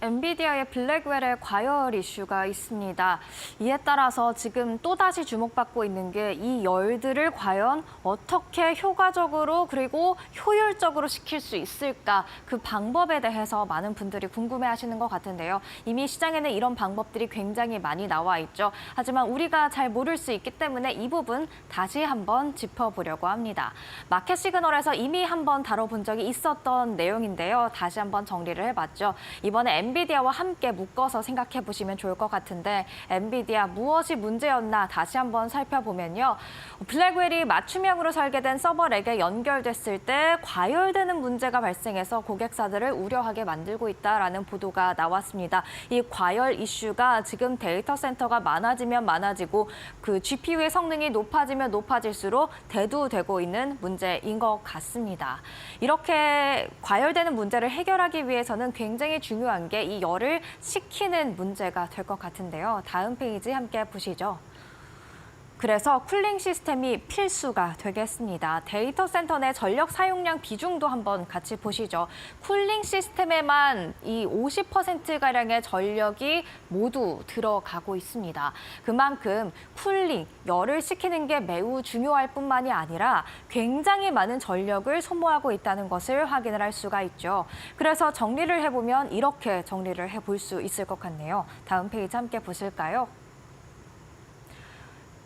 엔비디아의 블랙웰의 과열 이슈가 있습니다. 이에 따라서 지금 또다시 주목받고 있는 게 이 열들을 과연 어떻게 효과적으로 그리고 효율적으로 시킬 수 있을까, 그 방법에 대해서 많은 분들이 궁금해하시는 것 같은데요. 이미 시장에는 이런 방법들이 굉장히 많이 나와 있죠. 하지만 우리가 잘 모를 수 있기 때문에 이 부분 다시 한번 짚어보려고 합니다. 마켓 시그널에서 이미 한번 다뤄본 적이 있었던 내용인데요. 다시 한번 정리를 해봤죠. 이번에 엔비디아와 함께 묶어서 생각해 보시면 좋을 것 같은데, 엔비디아 무엇이 문제였나 다시 한번 살펴보면요. 블랙웰이 맞춤형으로 설계된 서버렉에 연결됐을 때 과열되는 문제가 발생해서 고객사들을 우려하게 만들고 있다라는 보도가 나왔습니다. 이 과열 이슈가 지금 데이터 센터가 많아지면 많아지고 그 GPU의 성능이 높아지면 높아질수록 대두되고 있는 문제인 것 같습니다. 이렇게 과열되는 문제를 해결하기 위해서는 굉장히 중요한 게 이 열을 식히는 문제가 될 것 같은데요. 다음 페이지 함께 보시죠. 그래서 쿨링 시스템이 필수가 되겠습니다. 데이터 센터 내 전력 사용량 비중도 한번 같이 보시죠. 쿨링 시스템에만 이 50%가량의 전력이 모두 들어가고 있습니다. 그만큼 쿨링, 열을 식히는 게 매우 중요할 뿐만이 아니라 굉장히 많은 전력을 소모하고 있다는 것을 확인을 할 수가 있죠. 그래서 정리를 해보면 이렇게 정리를 해볼 수 있을 것 같네요. 다음 페이지 함께 보실까요?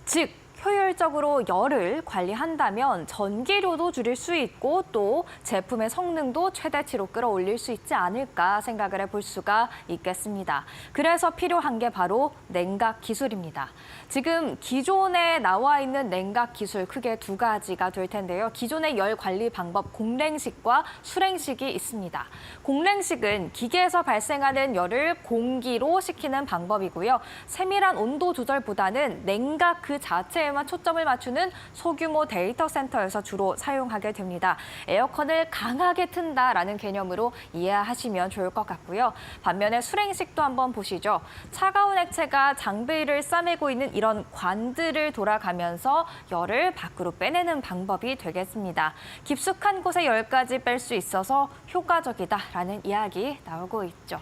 즉, 효율적으로 열을 관리한다면 전기료도 줄일 수 있고 또 제품의 성능도 최대치로 끌어올릴 수 있지 않을까 생각을 해볼 수가 있겠습니다. 그래서 필요한 게 바로 냉각 기술입니다. 지금 기존에 나와 있는 냉각 기술 크게 두 가지가 될 텐데요. 기존의 열 관리 방법 공랭식과 수랭식이 있습니다. 공랭식은 기계에서 발생하는 열을 공기로 식히는 방법이고요. 세밀한 온도 조절보다는 냉각 그 자체에만 초점을 맞추는 소규모 데이터 센터에서 주로 사용하게 됩니다. 에어컨을 강하게 튼다라는 개념으로 이해하시면 좋을 것 같고요. 반면에 수랭식도 한번 보시죠. 차가운 액체가 장비를 싸매고 있는 이런 관들을 돌아가면서 열을 밖으로 빼내는 방법이 되겠습니다. 깊숙한 곳에 열까지 뺄 수 있어서 효과적이다라는 이야기 나오고 있죠.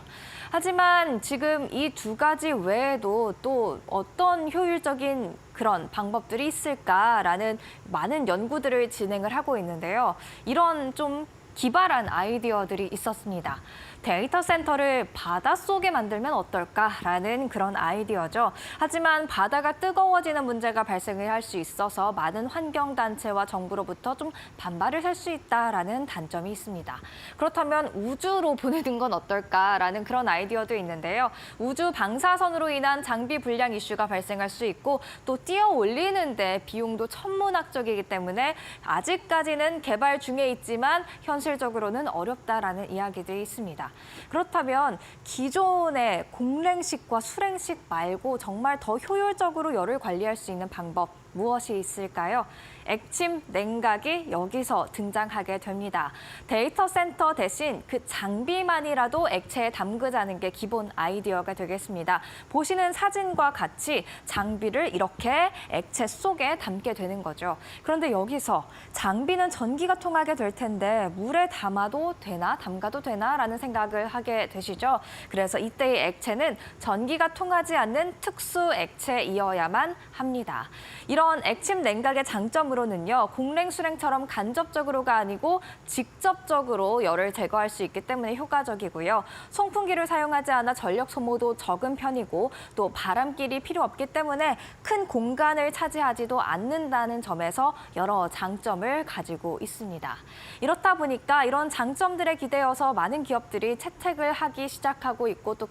하지만 지금 이 두 가지 외에도 또 어떤 효율적인 그런 방법들이 있을까라는 많은 연구들을 진행을 하고 있는데요. 이런 좀 기발한 아이디어들이 있었습니다. 데이터 센터를 바닷속에 만들면 어떨까라는 그런 아이디어죠. 하지만 바다가 뜨거워지는 문제가 발생을 할 수 있어서 많은 환경단체와 정부로부터 좀 반발을 살 수 있다라는 단점이 있습니다. 그렇다면 우주로 보내는 건 어떨까라는 그런 아이디어도 있는데요. 우주 방사선으로 인한 장비 불량 이슈가 발생할 수 있고 또 띄어 올리는데 비용도 천문학적이기 때문에 아직까지는 개발 중에 있지만 현실적으로는 어렵다라는 이야기들이 있습니다. 그렇다면 기존의 공랭식과 수랭식 말고 정말 더 효율적으로 열을 관리할 수 있는 방법 무엇이 있을까요? 액침 냉각이 여기서 등장하게 됩니다. 데이터 센터 대신 그 장비만이라도 액체에 담그자는 게 기본 아이디어가 되겠습니다. 보시는 사진과 같이 장비를 이렇게 액체 속에 담게 되는 거죠. 그런데 여기서 장비는 전기가 통하게 될 텐데 물에 담아도 되나, 담가도 되나라는 생각을 하게 되시죠. 그래서 이때의 액체는 전기가 통하지 않는 특수 액체이어야만 합니다. 이런 액침 냉각의 장점으로는요, 공랭, 수랭처럼 간접적으로가 아니고 직접적으로 열을 제거할 수 있기 때문에 효과적이고요. 송풍기를 사용하지 않아 전력 소모도 적은 편이고 또 바람길이 필요 없기 때문에 큰 공간을 차지하지도 않는다는 점에서 여러 장점을 가지고 있습니다. 이렇다 보니까 이런 장점들에 기대어서 많은 기업들이 채택을 하기 시작하고 있고 또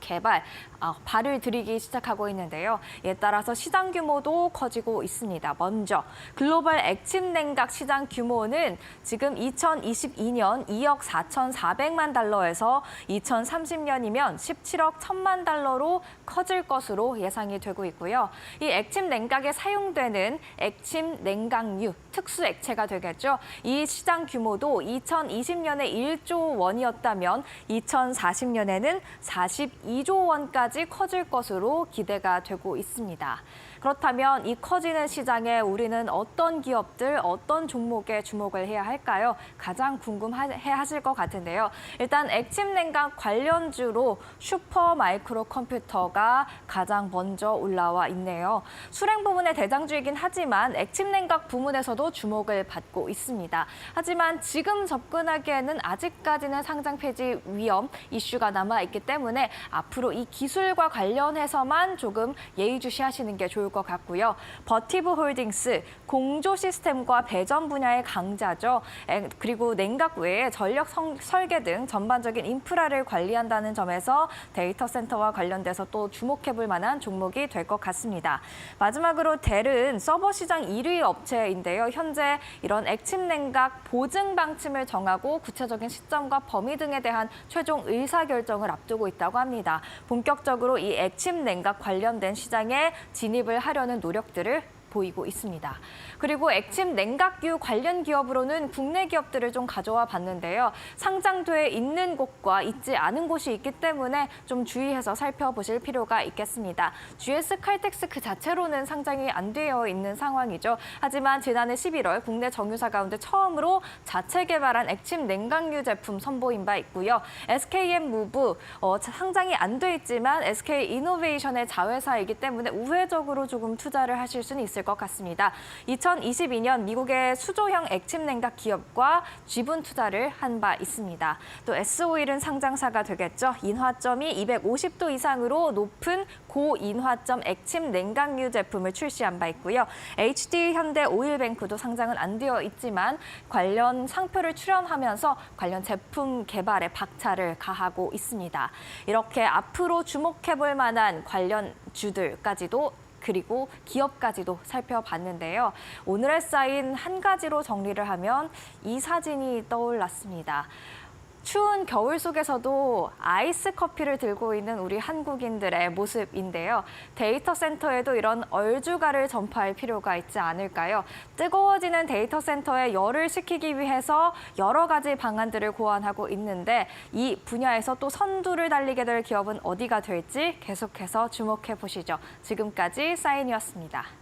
발을 들이기 시작하고 있는데요. 이에 따라서 시장 규모도 커지고 있습니다. 먼저 글로벌 액침 냉각 시장 규모는 지금 2022년 2억 4,400만 달러에서 2030년이면 17억 1,000만 달러로 커질 것으로 예상이 되고 있고요. 이 액침 냉각에 사용되는 액침 냉각유, 특수 액체가 되겠죠. 이 시장 규모도 2020년에 1조 원이었다면 2040년에는 42조 원까지 커질 것으로 기대가 되고 있습니다. 그렇다면 이 커지는 시장에 우리는 어떤 기업들, 어떤 종목에 주목을 해야 할까요? 가장 궁금해 하실 것 같은데요. 일단 액침 냉각 관련주로 슈퍼마이크로 컴퓨터가 가장 먼저 올라와 있네요. 수랭 부문의 대장주이긴 하지만 액침 냉각 부문에서도 주목을 받고 있습니다. 하지만 지금 접근하기에는 아직까지는 상장 폐지 위험 이슈가 남아있기 때문에 앞으로 이 기술과 관련해서만 조금 예의주시하시는 게 좋을 것 같고요. 버티브 홀딩스, 공조 시스템과 배전 분야의 강자죠. 그리고 냉각 외에 전력 설계 등 전반적인 인프라를 관리한다는 점에서 데이터 센터와 관련돼서 또 주목해볼 만한 종목이 될 것 같습니다. 마지막으로 델은 서버 시장 1위 업체인데요. 현재 이런 액침 냉각 보증 방침을 정하고 구체적인 시점과 범위 등에 대한 최종 의사결정을 앞두고 있다고 합니다. 본격적으로 이 액침 냉각 관련된 시장에 진입을 하려는 노력들을 보이고 있습니다. 그리고 액침 냉각유 관련 기업으로는 국내 기업들을 좀 가져와 봤는데요. 상장돼 있는 곳과 있지 않은 곳이 있기 때문에 좀 주의해서 살펴보실 필요가 있겠습니다. GS 칼텍스 그 자체로는 상장이 안 되어 있는 상황이죠. 하지만 지난해 11월 국내 정유사 가운데 처음으로 자체 개발한 액침 냉각유 제품 선보인 바 있고요. SKM 무브 상장이 안 돼 있지만 SK 이노베이션의 자회사이기 때문에 우회적으로 조금 투자를 하실 수는 있을 것 같습니다. 2022년 미국의 수조형 액침 냉각 기업과 지분 투자를 한 바 있습니다. 또 S-오일은 상장사가 되겠죠. 인화점이 250도 이상으로 높은 고인화점 액침 냉각유 제품을 출시한 바 있고요. HD 현대 오일뱅크도 상장은 안 되어 있지만 관련 상표를 출연하면서 관련 제품 개발에 박차를 가하고 있습니다. 이렇게 앞으로 주목해볼 만한 관련주들까지도 그리고 기업까지도 살펴봤는데요. 오늘에 쌓인 한 가지로 정리를 하면 이 사진이 떠올랐습니다. 추운 겨울 속에서도 아이스 커피를 들고 있는 우리 한국인들의 모습인데요. 데이터 센터에도 이런 얼주가를 전파할 필요가 있지 않을까요? 뜨거워지는 데이터 센터에 열을 식히기 위해서 여러 가지 방안들을 고안하고 있는데 이 분야에서 또 선두를 달리게 될 기업은 어디가 될지 계속해서 주목해 보시죠. 지금까지 사인이었습니다.